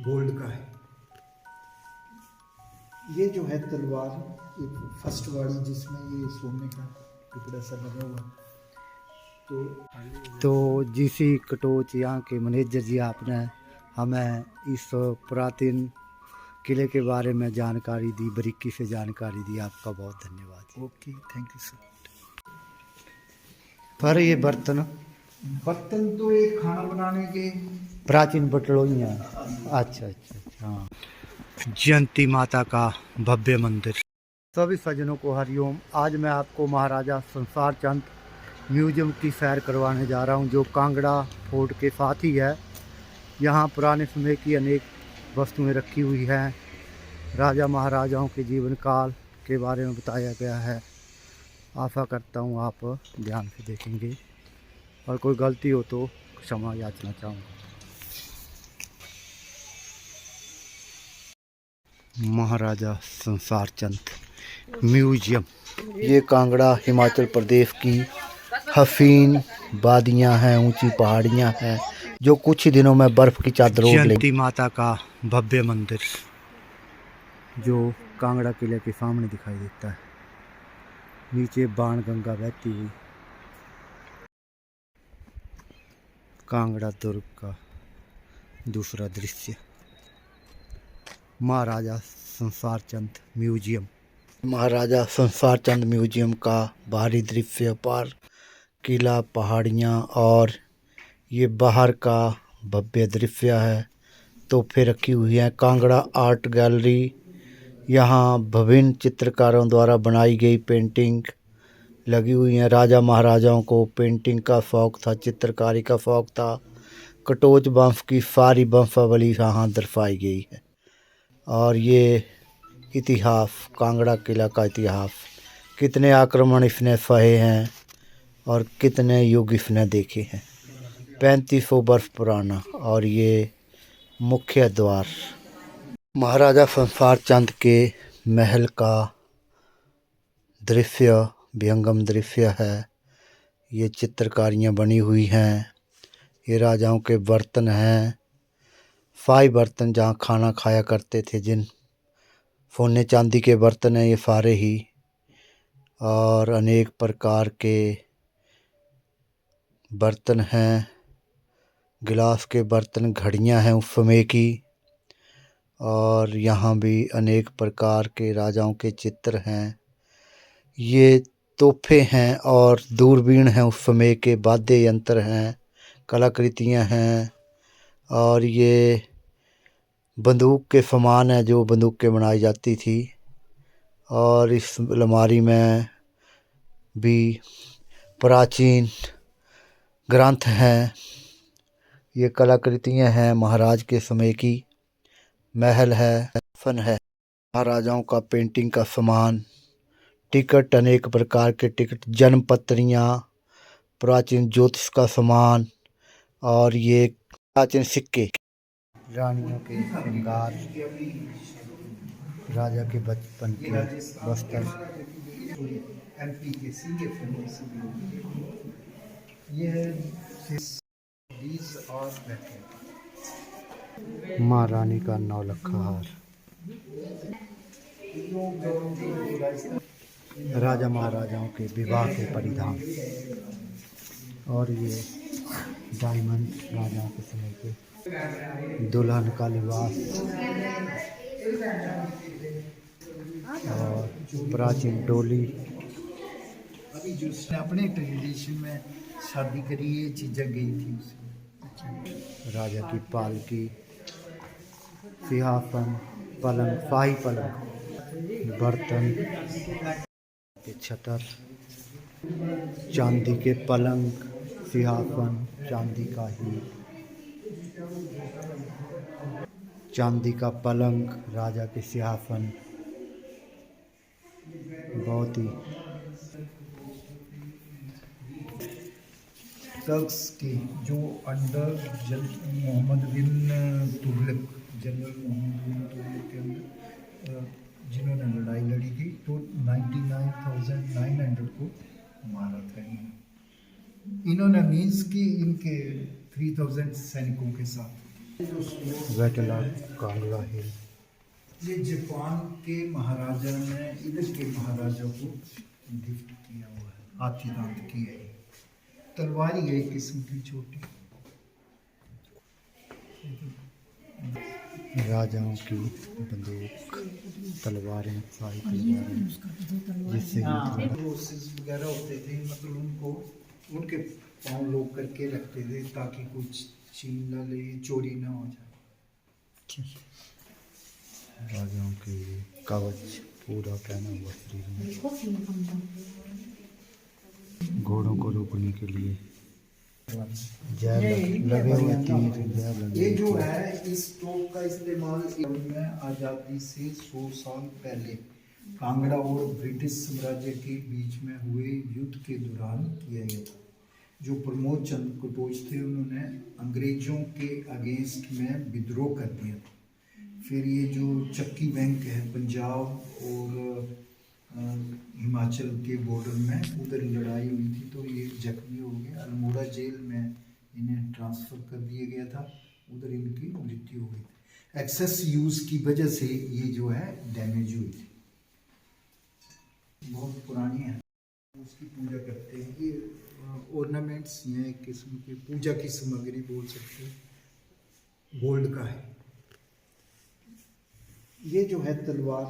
Gold का है। ये जो है तलवार, एक फर्स्ट वाली जिसमें ये सोने का टुकड़ा सा लगा हुआ। तो जीसी कटोच यहाँ के मैनेजर जी, आपने हमें इस पुरातन किले के बारे में जानकारी दी, बारीकी से जानकारी दी, आपका बहुत धन्यवाद। Okay, thank you sir. पर ये बर्तन तो एक खाना बनाने के प्राचीन बटलोई हैं। अच्छा अच्छा अच्छा, हाँ। जयंती माता का भव्य मंदिर। सभी सज्जनों को हरिओम। आज मैं आपको महाराजा संसार चंद म्यूजियम की सैर करवाने जा रहा हूं, जो कांगड़ा फोर्ट के साथ ही है। यहां पुराने समय की अनेक वस्तुएं रखी हुई हैं। राजा महाराजाओं के जीवन काल के बारे में बताया गया है। आशा करता हूं आप ध्यान से देखेंगे और कोई गलती हो तो क्षमा याचना चाहूँगा। महाराजा संसार चंद म्यूजियम, ये कांगड़ा हिमाचल प्रदेश की हसीन वादियाँ हैं, ऊंची पहाड़ियाँ हैं जो कुछ ही दिनों में बर्फ की चादर ओढ़ लेंगी। जयंती माता का भव्य मंदिर जो कांगड़ा किले के सामने दिखाई देता है। नीचे बाण गंगा बहती हुई। कांगड़ा दुर्ग का दूसरा दृश्य। महाराजा संसार चंद म्यूजियम। महाराजा संसार चंद म्यूजियम का बाहरी दृश्य पर किला, पहाड़ियाँ और ये बाहर का भव्य दृश्य है। तोहफे रखी हुई हैं। कांगड़ा आर्ट गैलरी, यहाँ विभिन्न चित्रकारों द्वारा बनाई गई पेंटिंग लगी हुई हैं। राजा महाराजाओं को पेंटिंग का शौक़ था, चित्रकारी का शौक़ था। कटोच वंश की सारी वंशावली यहाँ दर्शाई गई है। और ये इतिहास, कांगड़ा किला का इतिहास, कितने आक्रमण इसने सहे हैं और कितने युग इसने देखे हैं। 3500 वर्ष पुराना। और ये मुख्य द्वार महाराजा संसार चंद के महल का दृश्य, विहंगम दृश्य है। ये चित्रकारियाँ बनी हुई हैं। ये राजाओं के बर्तन हैं, शाही बर्तन जहाँ खाना खाया करते थे। जिन सोने चांदी के बर्तन हैं ये सारे ही। और अनेक प्रकार के बर्तन हैं, गिलास के बर्तन, घड़ियाँ हैं उस समय की। और यहाँ भी अनेक प्रकार के राजाओं के चित्र हैं। ये तोहफे हैं और दूरबीन हैं उस समय के, वाद्य यंत्र हैं, कलाकृतियाँ हैं। और ये बंदूक के समान है जो बंदूकें बनाई जाती थी। और इस अलमारी में भी प्राचीन ग्रंथ हैं। ये कलाकृतियाँ हैं महाराज के समय की। महल है, फन है, महाराजाओं का पेंटिंग का सामान, टिकट, अनेक प्रकार के टिकट, जन्मपत्रियाँ, प्राचीन ज्योतिष का सामान। और ये प्राचीन सिक्के, रानियों के श्रृंगार, राजा के बचपन के वस्त्र। एमपी के सीएफ और महारानी का नौलखा हार। राजा महाराजाओं के विवाह के परिधान। और ये डायमंड, राजा के समय के दुल्हन का लिबास। और प्राचीन डोली। अभी जो उसने अपने ट्रेडिशन में शादी करी, ये चीज़ें गई थी उसमें। राजा की पालकी, सिंहासन, पलंग, शाही पलंग, बर्तन के छतर, चांदी के पलंग, सिंहासन चांदी का ही, चांदी का पलंग, राजा के सिंहासन, बहुत ही। तर्क्स के जो अंडर मोहम्मद बिन तुगलक, जनरल मोहम्मद बिन तुगलक के अंदर जिन्होंने लड़ाई लड़ी थी, तो 99,900 को मारा था इन्होंने। मीन्स कि इनके 3000 सैनिकों के साथ वेटलैंड कांगड़ा हिल। ये जापान के महाराजा ने इधर के महाराजा को गिफ्ट किया हुआ है, हाथी दांत की है। तलवारी है एक किस्म की छोटी। राजाओं की बंदूक, तलवारें, सारी तलवारें, जिससे रोसेस वगैरह होते थे, मतलब उनको उनके पाँव लोग करके रखते थे ताकि कुछ छीन ना ले, चोरी ना हो जाए। राजाओं के कवच पूरा पहना हुआ शरीर में, घोड़ों को रोकने के लिए लगे हुए तीर। ये जो है इस तोप का इस्तेमाल में आज़ादी से 100 साल पहले कांगड़ा और ब्रिटिश साम्राज्य के बीच में हुए युद्ध के दौरान किया गया था। जो प्रमोद चंद कटोच थे उन्होंने अंग्रेजों के अगेंस्ट में विद्रोह कर दिया था। फिर ये जो चक्की बैंक है पंजाब और हिमाचल के बॉर्डर में, उधर लड़ाई हुई थी तो ये जख्मी हो गए। अल्मोड़ा जेल में इन्हें ट्रांसफ़र कर दिया गया था, उधर इनकी मृत्यु हुई थी। एक्सेस यूज़ की वजह से ये जो है डैमेज हुई थी। बहुत पुरानी है, उसकी पूजा करते हैं। ये ऑर्नामेंट्स ये एक किस्म की पूजा की सामग्री बोल सकते हैं, गोल्ड का है। ये जो है तलवार,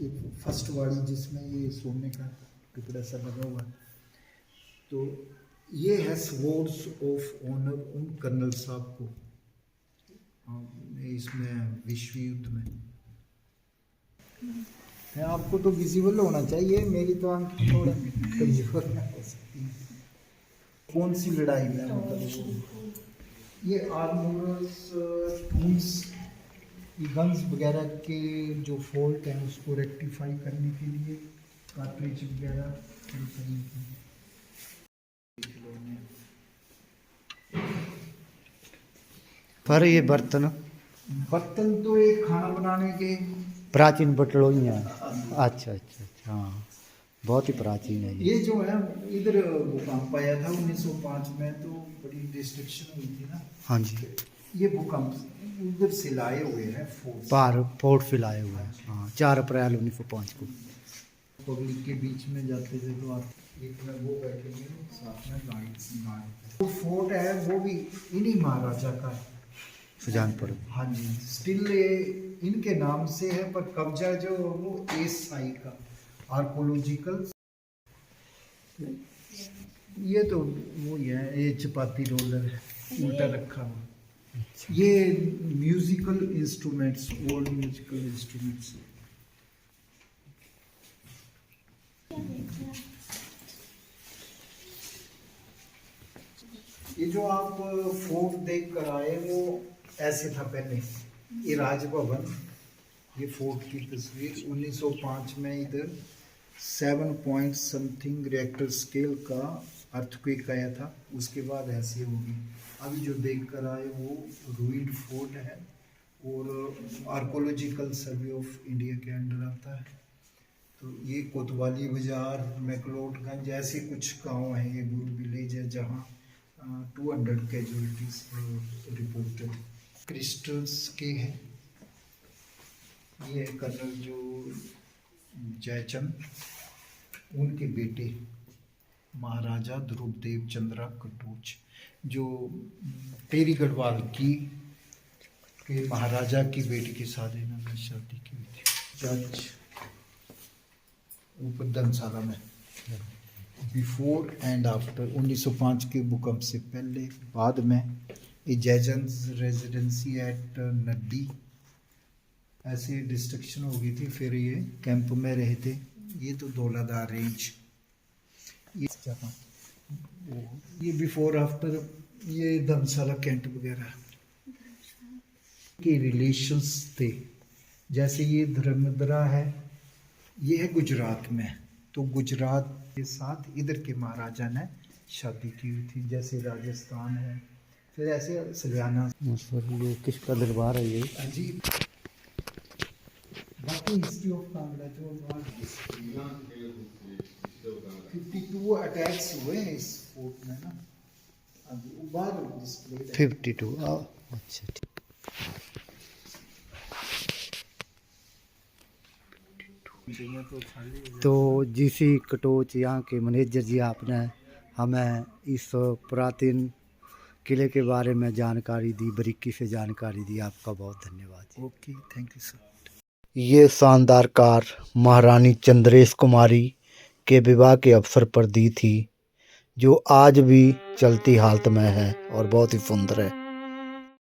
ये फर्स्ट वाली जिसमें ये सोने का टुकड़ा सा लगा हुआ है, तो ये है स्वर्ड्स ऑफ ऑनर उन कर्नल साहब को इसमें विश्व युद्ध में। आपको तो विजिबल होना चाहिए, मेरी तो आंख थोड़ा कमजोर हो सकती है। कौन सी लड़ाई में मतलब ये आर्मोरस टूल्स, गन्स वगैरह के जो फॉल्ट हैं उसको रेक्टिफाई करने के लिए, कार्ट्रिज वगैरह करने के लिए। पर ये बर्तन तो एक खाना बनाने के प्राचीन बटलों ही हैं। अच्छा अच्छा अच्छा, हाँ बहुत ही प्राचीन है ये जो है। इधर भूकंप आया था 1905 में, तो बड़ी डिस्ट्रक्शन हुई थी ना। हाँ जी, ये भूकंप उधर से लाए हुए हैं फोर्ट फिलाए हुए हैं। हाँ, 4 अप्रैल 1905 को। पब्लिक के बीच में जाते थे तो आप एक में वो बैठेंगे, साथ में गार्ड। वो फोर्ट है वो भी इन्हीं महाराजा का है, सुजानपुर। हाँ जी, स्टिल इनके नाम से है, पर कब्जा जो वो एसआई का आर्कोलॉजिकल। ये तो वो ही है, ये चपाती रोलर है उल्टा रखा हुआ। ये musical instruments, old musical instruments. ये जो आप फोर्ट देख कर आए वो ऐसे था पहले। ये राजभवन, ये फोर्ट की तस्वीर 1905 में इधर 7 पॉइंट समथिंग रिएक्टर स्केल का अर्थक्वेक आया था, उसके बाद ऐसे होगी। अभी जो देख कर आए वो रूइंड फोर्ट है और आर्कोलॉजिकल सर्वे ऑफ इंडिया के अंडर आता है। तो ये कोतवाली बाजार, मैकलोडगंज ऐसे कुछ गांव हैं, ये गुरु विलेज है जहाँ 200 कैजुअलिटीज रिपोर्टेड। क्रिस्टल्स के हैं, ये कर्नल जो जयचंद, उनके बेटे महाराजा ध्रुवदेव चंद्रा कटोच, जो टेरी गढ़वाल की के महाराजा की बेटी के साथ इन्होंने शादी की हुई थी। जज ऊपर धर्मशाला में। बिफोर एंड आफ्टर 1905 के भूकंप से पहले बाद में ये जयचंद रेजिडेंसी एट नड्डी ऐसे डिस्ट्रक्शन हो गई थी, फिर ये कैंप में रहे थे। ये तो दौलतदार रेंज, ये बिफोर आफ्टर, ये धर्मशाला कैंट वगैरह के रिलेशंस थे। जैसे ये धर्मदरा है, ये है गुजरात में, तो गुजरात के साथ इधर के महाराजा ने शादी की हुई थी। जैसे राजस्थान है, फिर ऐसे सलियाना। ये किसका दरबार है ये? अजीब बाकी हिस्ट्री ऑफ कांगड़ा जो 52 अटैक्स हुए हैं इस फोर्ट में ना, अभी बाहर डिस्प्ले 52। अच्छा ठीक। तो जीसी कटोच यहाँ के मैनेजर जी, आपने हमें इस पुरातन किले के बारे में जानकारी दी, बारीकी से जानकारी दी। आपका बहुत धन्यवाद। Okay, thank you sir. ये शानदार कार महारानी चंद्रेश कुमारी के विवाह के अवसर पर दी थी, जो आज भी चलती हालत में है और बहुत ही सुंदर है।